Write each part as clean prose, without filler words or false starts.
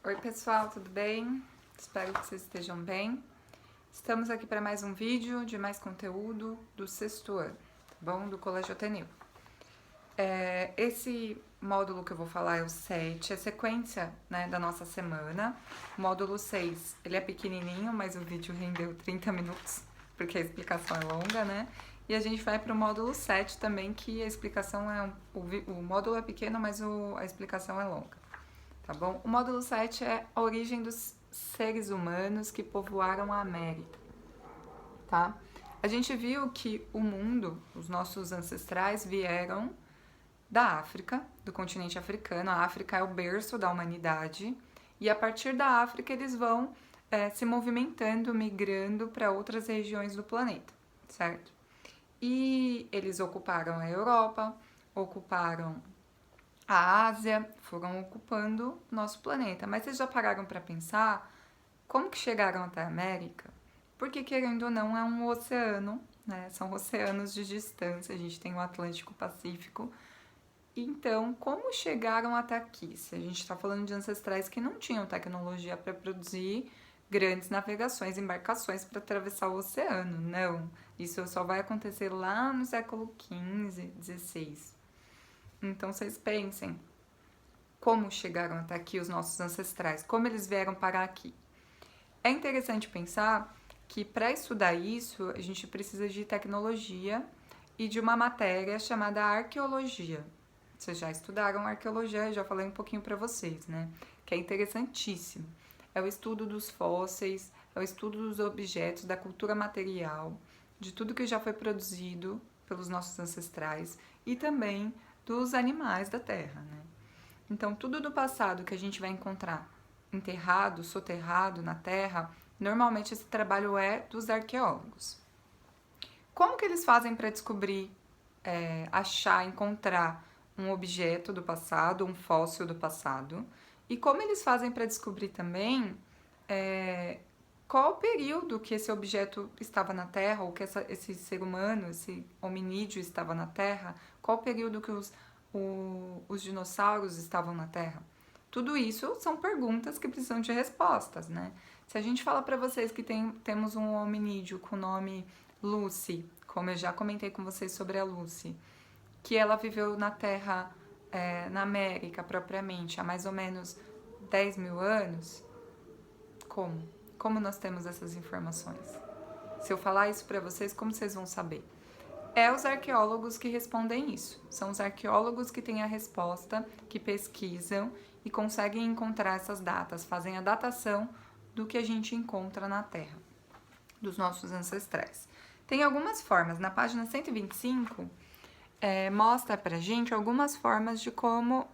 Oi pessoal, tudo bem? Espero que vocês estejam bem. Estamos aqui para mais um vídeo de mais conteúdo do sexto ano, tá bom? Do Colégio Ateneu. Esse módulo que eu vou falar é o 7, a sequência, né, da nossa semana. O módulo 6, ele é pequenininho, mas o vídeo rendeu 30 minutos, porque a explicação é longa, né? E a gente vai para o módulo 7 também, que a explicação o módulo é pequeno, mas a explicação é longa. Tá bom? O módulo 7 é a origem dos seres humanos que povoaram a América, tá? A gente viu que o mundo, os nossos ancestrais vieram da África, do continente africano. A África é o berço da humanidade e a partir da África eles vão se movimentando, migrando para outras regiões do planeta, certo? E eles ocuparam a Europa, ocuparam a Ásia, foram ocupando nosso planeta. Mas vocês já pararam para pensar como que chegaram até a América? Porque, querendo ou não, é um oceano, né? São oceanos de distância, a gente tem o Atlântico e o Pacífico. Então, como chegaram até aqui? Se a gente está falando de ancestrais que não tinham tecnologia para produzir grandes navegações, embarcações para atravessar o oceano, não. Isso só vai acontecer lá no século XV, XVI. Então, vocês pensem, como chegaram até aqui os nossos ancestrais, como eles vieram parar aqui. É interessante pensar que para estudar isso, a gente precisa de tecnologia e de uma matéria chamada arqueologia. Vocês já estudaram arqueologia, eu já falei um pouquinho para vocês, né? Que é interessantíssimo. É o estudo dos fósseis, é o estudo dos objetos, da cultura material, de tudo que já foi produzido pelos nossos ancestrais e também dos animais da Terra, né? Então, tudo do passado que a gente vai encontrar enterrado, soterrado na Terra, normalmente esse trabalho é dos arqueólogos. Como que eles fazem para descobrir, achar, encontrar um objeto do passado, um fóssil do passado? E como eles fazem para descobrir também qual o período que esse objeto estava na Terra, ou que esse ser humano, esse hominídeo estava na Terra, qual o período que os dinossauros estavam na Terra? Tudo isso são perguntas que precisam de respostas, né? Se a gente fala para vocês que temos um hominídeo com o nome Lucy, como eu já comentei com vocês sobre a Lucy, que ela viveu na Terra, na América propriamente, há mais ou menos 10 mil anos, como? Como nós temos essas informações? Se eu falar isso para vocês, como vocês vão saber? É os arqueólogos que respondem isso. São os arqueólogos que têm a resposta, que pesquisam e conseguem encontrar essas datas, fazem a datação do que a gente encontra na Terra, dos nossos ancestrais. Tem algumas formas. Na página 125, mostra pra gente algumas formas de como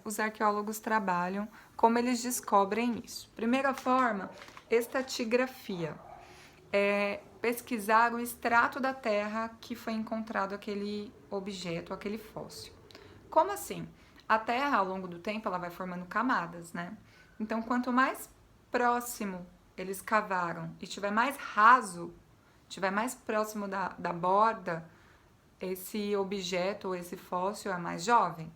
os arqueólogos trabalham, como eles descobrem isso. Primeira forma, estratigrafia. É pesquisar o extrato da terra que foi encontrado aquele objeto, aquele fóssil. Como assim? A terra, ao longo do tempo, ela vai formando camadas, né? Então, quanto mais próximo eles cavaram e tiver mais raso, tiver mais próximo da borda, esse objeto ou esse fóssil é mais jovem.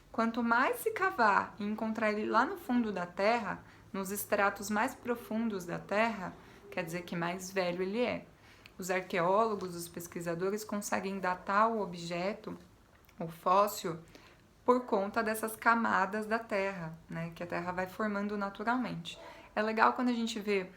Quanto mais se cavar e encontrar ele lá no fundo da terra, nos estratos mais profundos da terra, quer dizer que mais velho ele é. Os arqueólogos, os pesquisadores conseguem datar o objeto, o fóssil, por conta dessas camadas da terra, né, que a terra vai formando naturalmente. É legal quando a gente vê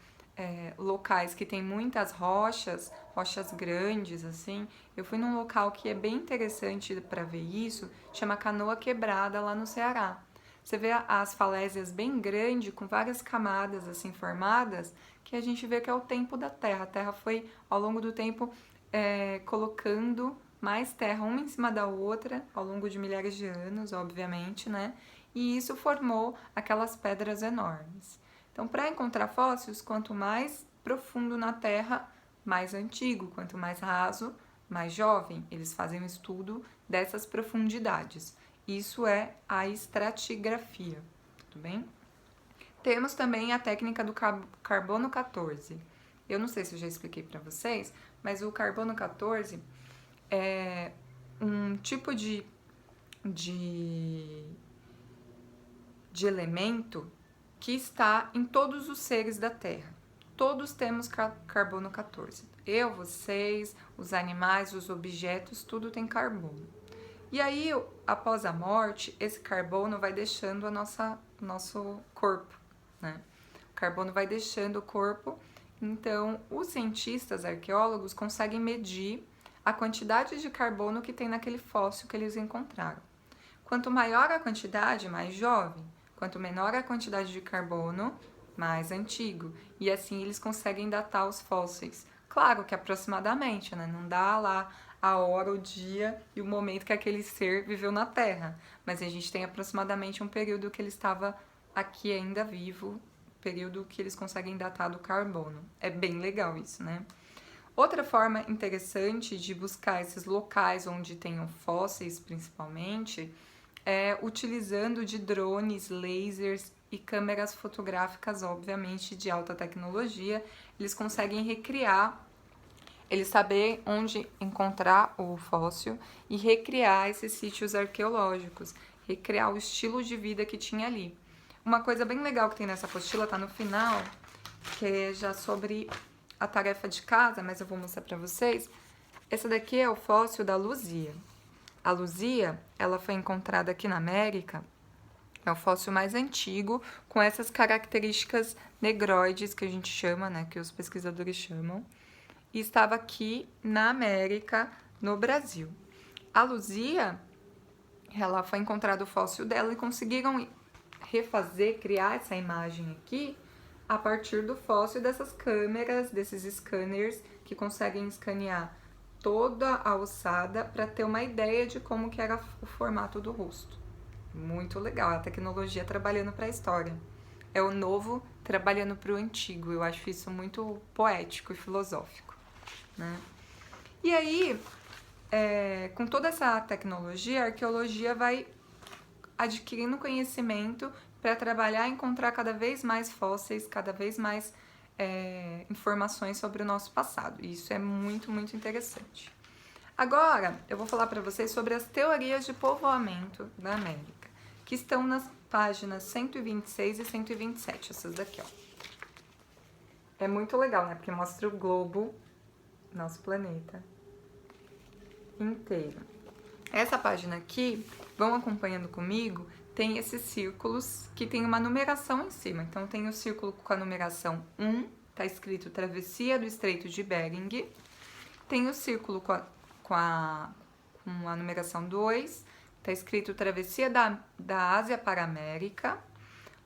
locais que tem muitas rochas, rochas grandes, assim. Eu fui num local que é bem interessante para ver isso, chama Canoa Quebrada, lá no Ceará. Você vê as falésias bem grandes, com várias camadas assim formadas, que a gente vê que é o tempo da Terra. A Terra foi, ao longo do tempo, colocando mais terra uma em cima da outra, ao longo de milhares de anos, obviamente, né? E isso formou aquelas pedras enormes. Então, para encontrar fósseis, quanto mais profundo na Terra, mais antigo, quanto mais raso, mais jovem. Eles fazem um estudo dessas profundidades. Isso é a estratigrafia, tudo bem? Temos também a técnica do carbono 14. Eu não sei se eu já expliquei para vocês, mas o carbono 14 é um tipo de elemento que está em todos os seres da Terra. Todos temos carbono 14. Eu, vocês, os animais, os objetos, tudo tem carbono. E aí, após a morte, esse carbono vai deixando o nosso corpo, né? O carbono vai deixando o corpo, então os cientistas, arqueólogos, conseguem medir a quantidade de carbono que tem naquele fóssil que eles encontraram. Quanto maior a quantidade, mais jovem. Quanto menor a quantidade de carbono, mais antigo. E assim eles conseguem datar os fósseis. Claro que aproximadamente, né? Não dá lá a hora, o dia e o momento que aquele ser viveu na Terra. Mas a gente tem aproximadamente um período que ele estava aqui ainda vivo, período que eles conseguem datar do carbono. É bem legal isso, né? Outra forma interessante de buscar esses locais onde tenham fósseis, principalmente, é utilizando de drones, lasers e câmeras fotográficas, obviamente, de alta tecnologia. Eles conseguem recriar, eles sabem onde encontrar o fóssil e recriar esses sítios arqueológicos, recriar o estilo de vida que tinha ali. Uma coisa bem legal que tem nessa apostila, tá no final, que é já sobre a tarefa de casa, mas eu vou mostrar para vocês. Essa daqui é o fóssil da Luzia. A Luzia, ela foi encontrada aqui na América, é o fóssil mais antigo, com essas características negroides que a gente chama, né, que os pesquisadores chamam, e estava aqui na América, no Brasil. A Luzia, ela foi encontrado o fóssil dela e conseguiram refazer, criar essa imagem aqui, a partir do fóssil dessas câmeras, desses scanners que conseguem escanear toda a ossada para ter uma ideia de como que era o formato do rosto. Muito legal, a tecnologia trabalhando para a história. É o novo trabalhando para o antigo. Eu acho isso muito poético e filosófico, né? E aí, com toda essa tecnologia, a arqueologia vai adquirindo conhecimento para trabalhar e encontrar cada vez mais fósseis, cada vez mais informações sobre o nosso passado. E isso é muito, muito interessante. Agora, eu vou falar para vocês sobre as teorias de povoamento da América, que estão nas páginas 126 e 127, essas daqui, ó. É muito legal, né? Porque mostra o globo, nosso planeta inteiro. Essa página aqui, vão acompanhando comigo, tem esses círculos que tem uma numeração em cima. Então, tem o círculo com a numeração 1, tá escrito Travessia do Estreito de Bering. Tem o círculo com a numeração 2, tá escrito Travessia da Ásia para a América.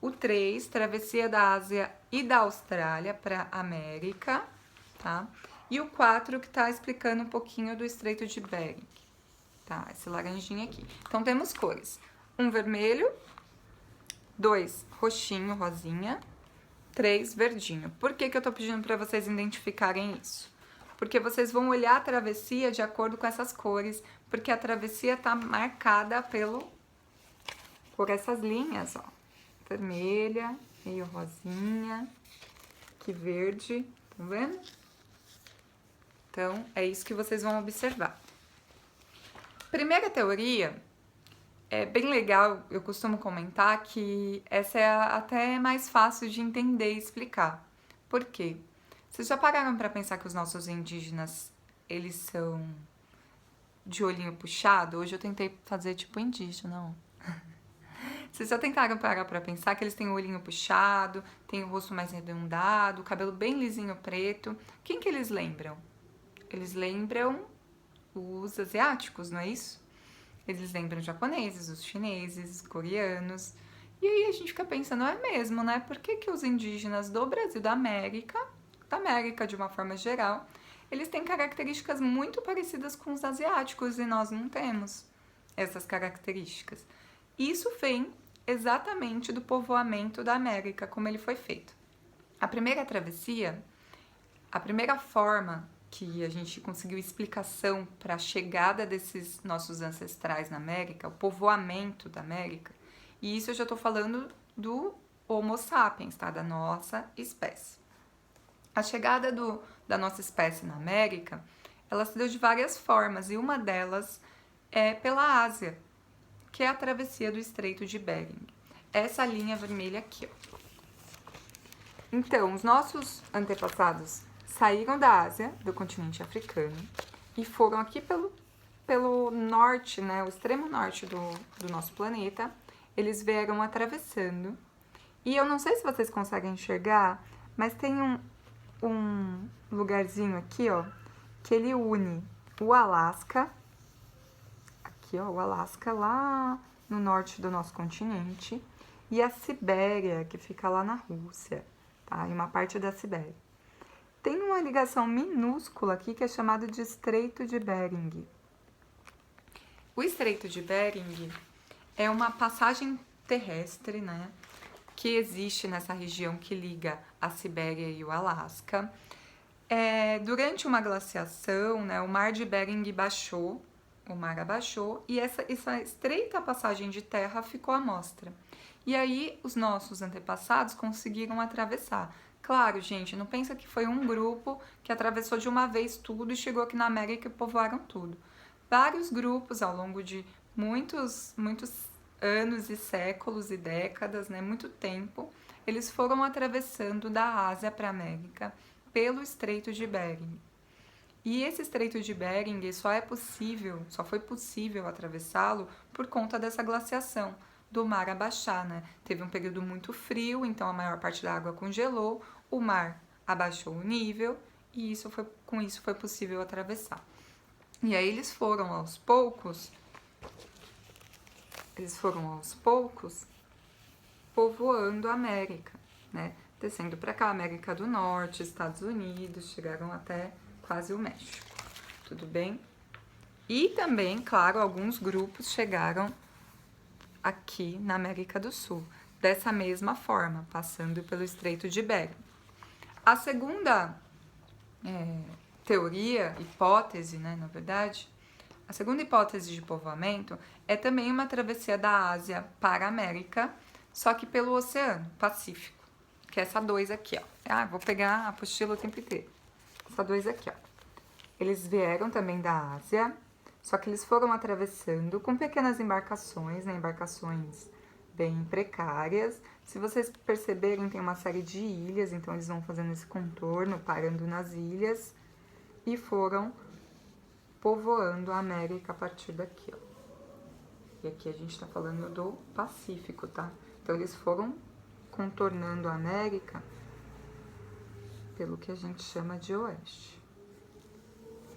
O 3, Travessia da Ásia e da Austrália para a América, tá? E o 4, que tá explicando um pouquinho do Estreito de Bering. Tá, esse laranjinho aqui. Então, temos cores. 1, vermelho. 2, roxinho, rosinha. 3, verdinho. Por que eu tô pedindo para vocês identificarem isso? Porque vocês vão olhar a travessia de acordo com essas cores, porque a travessia tá marcada por essas linhas, ó. Vermelha, meio rosinha, que verde, tá vendo? Então, é isso que vocês vão observar. Primeira teoria, é bem legal, eu costumo comentar que essa é até mais fácil de entender e explicar. Por quê? Vocês já pararam para pensar que os nossos indígenas, eles são de olhinho puxado? Hoje eu tentei fazer tipo indígena, ó. Vocês já tentaram parar para pensar que eles têm o olhinho puxado, têm o rosto mais arredondado, o cabelo bem lisinho preto? Quem que eles lembram? Eles lembram os asiáticos, não é isso? Eles lembram os japoneses, os chineses, os coreanos. E aí a gente fica pensando, é mesmo, né? Por que os indígenas do Brasil, da América de uma forma geral, eles têm características muito parecidas com os asiáticos e nós não temos essas características? Isso vem exatamente do povoamento da América, como ele foi feito. A primeira travessia, a primeira forma que a gente conseguiu explicação para a chegada desses nossos ancestrais na América, o povoamento da América, e isso eu já estou falando do Homo sapiens, tá? Da nossa espécie. A chegada da nossa espécie na América, ela se deu de várias formas, e uma delas é pela Ásia, que é a travessia do Estreito de Bering. Essa linha vermelha aqui, ó. Então, os nossos antepassados saíram da Ásia, do continente africano, e foram aqui pelo norte, né, o extremo norte do nosso planeta. Eles vieram atravessando. E eu não sei se vocês conseguem enxergar, mas tem um lugarzinho aqui, ó, que ele une o Alasca, aqui, ó, o Alasca lá no norte do nosso continente, e a Sibéria, que fica lá na Rússia, tá? Em uma parte da Sibéria. Tem uma ligação minúscula aqui que é chamada de Estreito de Bering. O Estreito de Bering é uma passagem terrestre, né, que existe nessa região que liga a Sibéria e o Alasca. Durante uma glaciação, né, o mar de Bering baixou, o mar abaixou, e essa estreita passagem de terra ficou à mostra. E aí os nossos antepassados conseguiram atravessar. Claro, gente, não pensa que foi um grupo que atravessou de uma vez tudo e chegou aqui na América e povoaram tudo. Vários grupos ao longo de muitos anos e séculos e décadas, né, muito tempo, eles foram atravessando da Ásia para a América pelo Estreito de Bering. E esse Estreito de Bering só foi possível atravessá-lo por conta dessa glaciação do mar abaixar, né? Teve um período muito frio, então a maior parte da água congelou, o mar abaixou o nível e com isso foi possível atravessar. E aí eles foram aos poucos povoando a América, né? Descendo para cá, América do Norte, Estados Unidos, chegaram até quase o México, tudo bem? E também, claro, alguns grupos chegaram aqui na América do Sul, dessa mesma forma, passando pelo Estreito de Bering. A segunda hipótese, né, na verdade, a segunda hipótese de povoamento é também uma travessia da Ásia para a América, só que pelo Oceano Pacífico, que é essa 2 aqui, ó. Vou pegar a apostila o tempo inteiro. Essa 2 aqui, ó. Eles vieram também da Ásia, só que eles foram atravessando com pequenas embarcações, né, embarcações bem precárias. Se vocês perceberem, tem uma série de ilhas, então eles vão fazendo esse contorno, parando nas ilhas, e foram povoando a América a partir daqui, ó. E aqui a gente tá falando do Pacífico, tá? Então eles foram contornando a América pelo que a gente chama de oeste,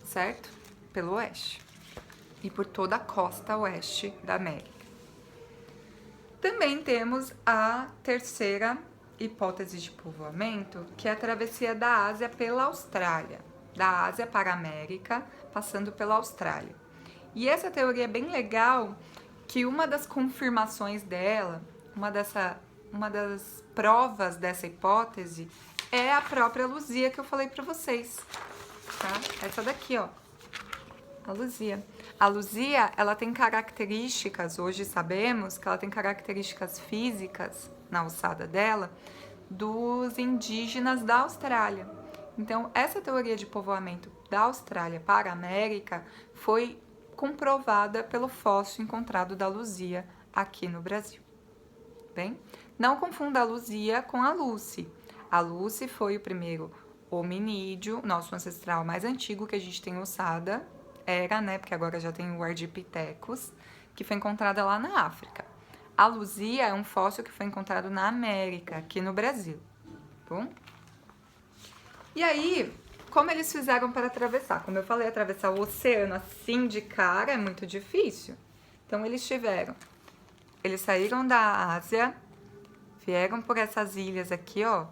certo? Pelo oeste. E por toda a costa oeste da América. Também temos a terceira hipótese de povoamento, que é a travessia da Ásia pela Austrália. Da Ásia para a América, passando pela Austrália. E essa teoria é bem legal, que uma das confirmações dela, uma das provas dessa hipótese, é a própria Luzia que eu falei para vocês, tá? Essa daqui, ó, a Luzia. A Luzia, ela tem características, hoje sabemos que ela tem características físicas na alçada dela dos indígenas da Austrália. Então, essa teoria de povoamento da Austrália para a América foi comprovada pelo fóssil encontrado da Luzia aqui no Brasil. Bem, não confunda a Luzia com a Lucy. A Lucy foi o primeiro hominídeo, nosso ancestral mais antigo que a gente tem ossada, né, porque agora já tem o Ardipithecus, que foi encontrada lá na África. A Luzia é um fóssil que foi encontrado na América, aqui no Brasil. Bom? E aí, como eles fizeram para atravessar? Como eu falei, atravessar o oceano assim de cara é muito difícil. Então, eles saíram da Ásia, vieram por essas ilhas aqui, ó.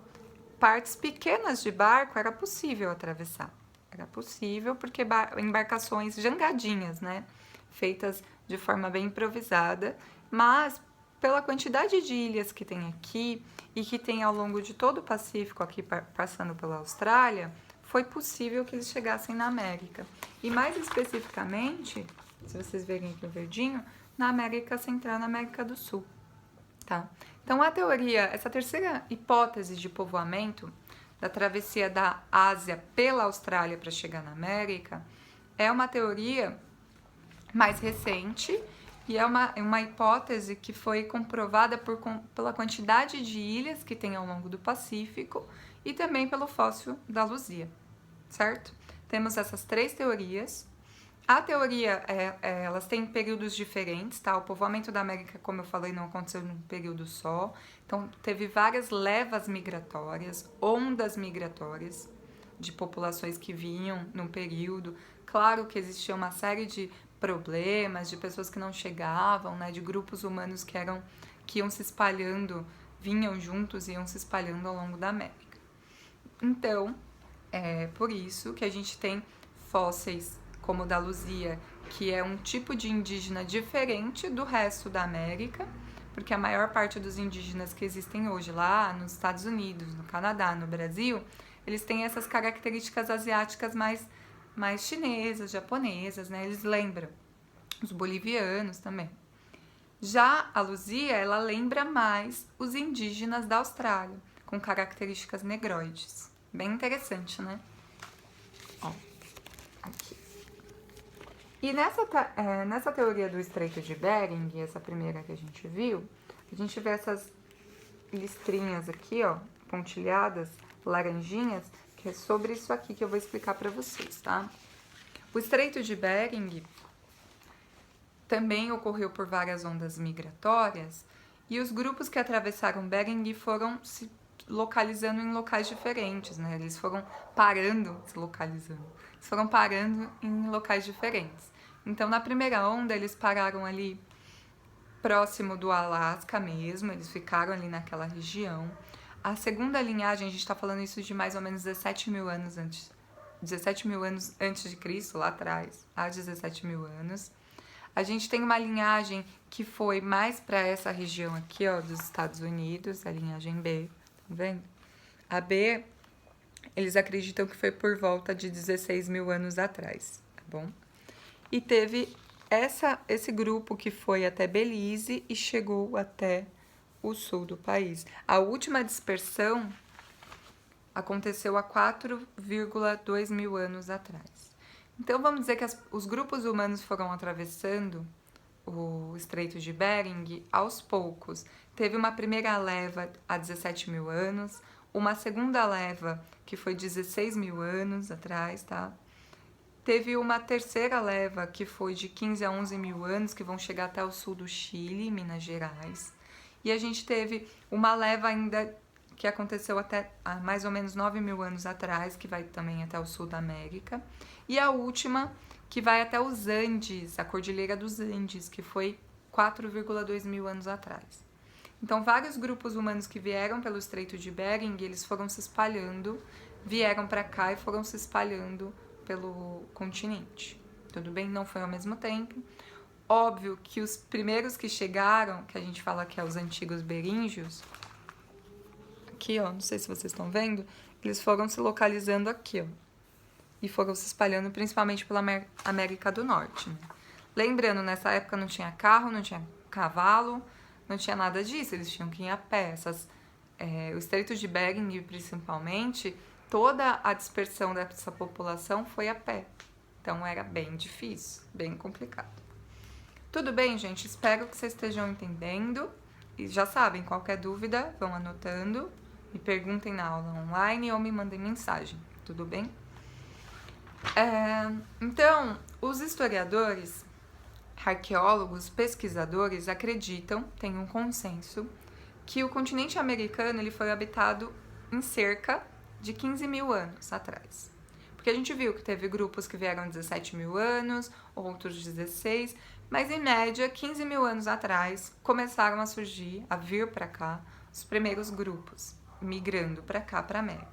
Partes pequenas de barco era possível atravessar. Era possível porque embarcações jangadinhas, né? Feitas de forma bem improvisada, mas pela quantidade de ilhas que tem aqui e que tem ao longo de todo o Pacífico, aqui passando pela Austrália, foi possível que eles chegassem na América. E mais especificamente, se vocês verem aqui o verdinho, na América Central, na América do Sul, tá? Então, essa terceira hipótese de povoamento, da travessia da Ásia pela Austrália para chegar na América, é uma teoria mais recente e é uma hipótese que foi comprovada pela quantidade de ilhas que tem ao longo do Pacífico e também pelo fóssil da Luzia, certo? Temos essas 3 teorias. A teoria, elas têm períodos diferentes, tá? O povoamento da América, como eu falei, não aconteceu num período só. Então, teve várias levas migratórias, ondas migratórias de populações que vinham num período. Claro que existia uma série de problemas, de pessoas que não chegavam, né? De grupos humanos que iam se espalhando, vinham juntos e iam se espalhando ao longo da América. Então, é por isso que a gente tem fósseis como o da Luzia, que é um tipo de indígena diferente do resto da América, porque a maior parte dos indígenas que existem hoje lá nos Estados Unidos, no Canadá, no Brasil, eles têm essas características asiáticas mais chinesas, japonesas, né? Eles lembram. Os bolivianos também. Já a Luzia, ela lembra mais os indígenas da Austrália, com características negroides. Bem interessante, né? Ó, aqui. E nessa teoria do Estreito de Bering, essa primeira que a gente viu, a gente vê essas listrinhas aqui, ó, pontilhadas, laranjinhas, que é sobre isso aqui que eu vou explicar para vocês, tá? O Estreito de Bering também ocorreu por várias ondas migratórias e os grupos que atravessaram Bering foram se localizando em locais diferentes, né? Eles foram parando em locais diferentes. Então, na primeira onda, eles pararam ali próximo do Alasca mesmo, eles ficaram ali naquela região. A segunda linhagem, a gente está falando isso de mais ou menos 17 mil anos antes de Cristo, lá atrás, há 17 mil anos. A gente tem uma linhagem que foi mais para essa região aqui, ó, dos Estados Unidos, a linhagem B, tá vendo? A B, eles acreditam que foi por volta de 16 mil anos atrás, tá bom? E teve esse grupo que foi até Belize e chegou até o sul do país. A última dispersão aconteceu há 4,2 mil anos atrás. Então, vamos dizer que os grupos humanos foram atravessando o Estreito de Bering aos poucos. Teve uma primeira leva há 17 mil anos, uma segunda leva que foi 16 mil anos atrás, tá? Teve uma terceira leva que foi de 15 a 11 mil anos, que vão chegar até o sul do Chile, Minas Gerais. E a gente teve uma leva ainda que aconteceu até há mais ou menos 9 mil anos atrás, que vai também até o sul da América. E a última, que vai até os Andes, a Cordilheira dos Andes, que foi 4,2 mil anos atrás. Então, vários grupos humanos que vieram pelo Estreito de Bering, eles foram se espalhando, vieram para cá e foram se espalhando pelo continente. Tudo bem? Não foi ao mesmo tempo. Óbvio que os primeiros que chegaram, que a gente fala que é os antigos beríngios, aqui, ó, não sei se vocês estão vendo, eles foram se localizando aqui, ó, e foram se espalhando principalmente pela América do Norte, né? Lembrando, nessa época não tinha carro, não tinha cavalo, não tinha nada disso, eles tinham que ir a pé. O Estreito de Bering, principalmente, toda a dispersão dessa população foi a pé. Então, era bem difícil, bem complicado. Tudo bem, gente? Espero que vocês estejam entendendo. E já sabem, qualquer dúvida, vão anotando, me perguntem na aula online ou me mandem mensagem, tudo bem? Então, os historiadores, arqueólogos, pesquisadores acreditam, tem um consenso, que o continente americano ele foi habitado em cerca de 15 mil anos atrás. Porque a gente viu que teve grupos que vieram 17 mil anos, outros 16, mas em média, 15 mil anos atrás, começaram a surgir, a vir para cá, os primeiros grupos, migrando para cá, para a América.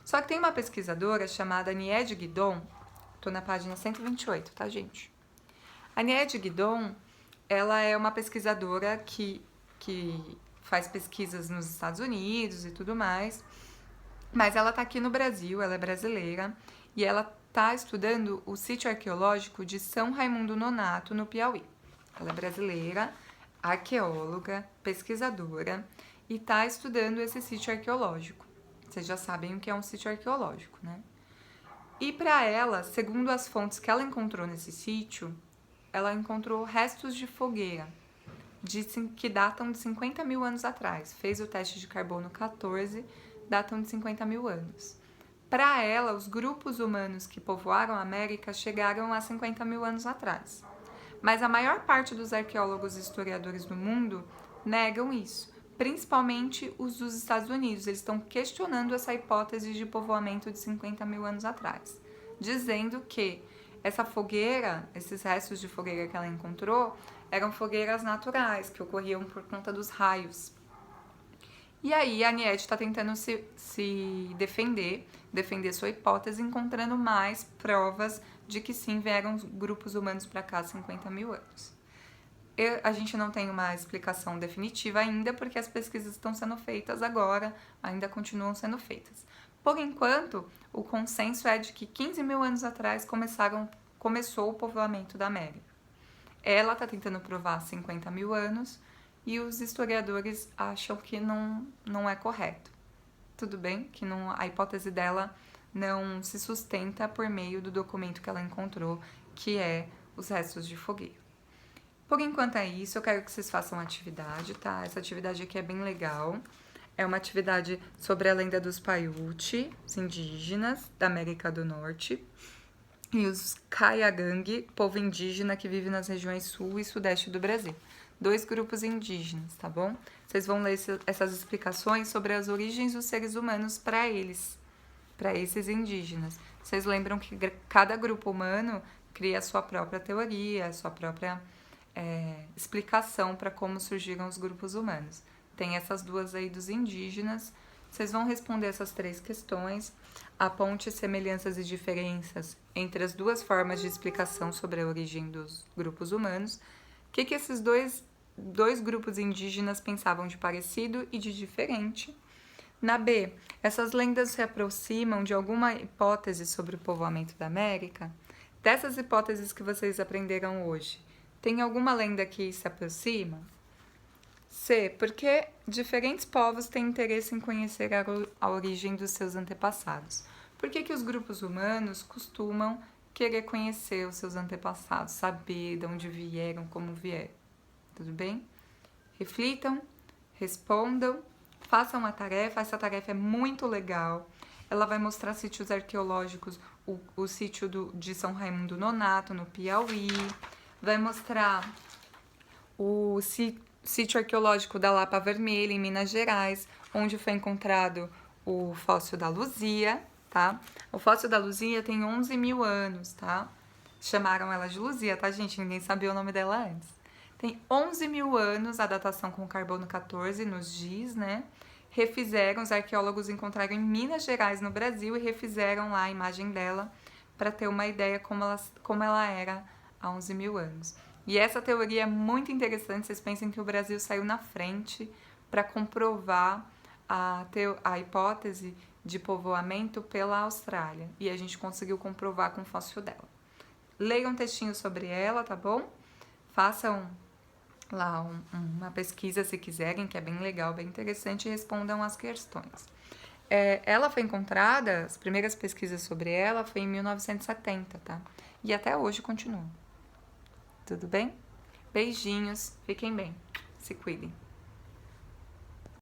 Só que tem uma pesquisadora chamada Nied Guidon, tô na página 128, tá, gente? A Nied Guidon, ela é uma pesquisadora que faz pesquisas nos Estados Unidos e tudo mais, mas ela tá aqui no Brasil, ela é brasileira, e ela está estudando o sítio arqueológico de São Raimundo Nonato, no Piauí. Ela é brasileira, arqueóloga, pesquisadora, e está estudando esse sítio arqueológico. Vocês já sabem o que é um sítio arqueológico, né? E para ela, segundo as fontes que ela encontrou nesse sítio, ela encontrou restos de fogueira que datam de 50 mil anos atrás. Fez o teste de carbono 14, datam de 50 mil anos. Para ela, os grupos humanos que povoaram a América chegaram a 50 mil anos atrás. Mas a maior parte dos arqueólogos e historiadores do mundo negam isso, principalmente os dos Estados Unidos. Eles estão questionando essa hipótese de povoamento de 50 mil anos atrás, dizendo que essa fogueira, esses restos de fogueira que ela encontrou, eram fogueiras naturais, que ocorriam por conta dos raios. E aí a Nied está tentando se defender sua hipótese, encontrando mais provas de que sim, vieram grupos humanos para cá há 50 mil anos. A gente não tem uma explicação definitiva ainda, porque as pesquisas estão sendo feitas agora, ainda continuam sendo feitas. Por enquanto, o consenso é de que 15 mil anos atrás começou o povoamento da América. Ela está tentando provar 50 mil anos e os historiadores acham que não é correto. Tudo bem que a hipótese dela não se sustenta por meio do documento que ela encontrou, que é os restos de fogueira. Por enquanto é isso, eu quero que vocês façam atividade, tá? Essa atividade aqui é bem legal. É uma atividade sobre a lenda dos Paiute, os indígenas da América do Norte, e os Kayagang, povo indígena que vive nas regiões sul e sudeste do Brasil. 2 grupos indígenas, tá bom? Vocês vão ler essas explicações sobre as origens dos seres humanos para esses indígenas. Vocês lembram que cada grupo humano cria a sua própria teoria, a sua própria explicação para como surgiram os grupos humanos. Tem essas 2 aí dos indígenas. Vocês vão responder essas 3 questões. Aponte semelhanças e diferenças entre as 2 formas de explicação sobre a origem dos grupos humanos. O que esses dois grupos indígenas pensavam de parecido e de diferente? Na B, essas lendas se aproximam de alguma hipótese sobre o povoamento da América? Dessas hipóteses que vocês aprenderam hoje, tem alguma lenda que se aproxima? C, porque diferentes povos têm interesse em conhecer a origem dos seus antepassados. Por que os grupos humanos costumam querer conhecer os seus antepassados, saber de onde vieram, como vieram? Tudo bem? Reflitam, respondam, façam a tarefa. Essa tarefa é muito legal. Ela vai mostrar sítios arqueológicos, o sítio de São Raimundo Nonato, no Piauí. Vai mostrar o sítio arqueológico da Lapa Vermelha, em Minas Gerais, onde foi encontrado o fóssil da Luzia, tá? O fóssil da Luzia tem 11 mil anos, tá? Chamaram ela de Luzia, tá, gente? Ninguém sabia o nome dela antes. Tem 11 mil anos, a datação com carbono 14 nos diz, né? Refizeram, os arqueólogos encontraram em Minas Gerais, no Brasil, e refizeram lá a imagem dela para ter uma ideia como ela era há 11 mil anos. E essa teoria é muito interessante. Vocês pensem que o Brasil saiu na frente para comprovar a hipótese de povoamento pela Austrália. E a gente conseguiu comprovar com o fóssil dela. Leiam um textinho sobre ela, tá bom? Façam lá uma pesquisa se quiserem, que é bem legal, bem interessante, e respondam as questões. Ela foi encontrada, as primeiras pesquisas sobre ela foi em 1970, tá? E até hoje continua. Tudo bem? Beijinhos, fiquem bem, se cuidem.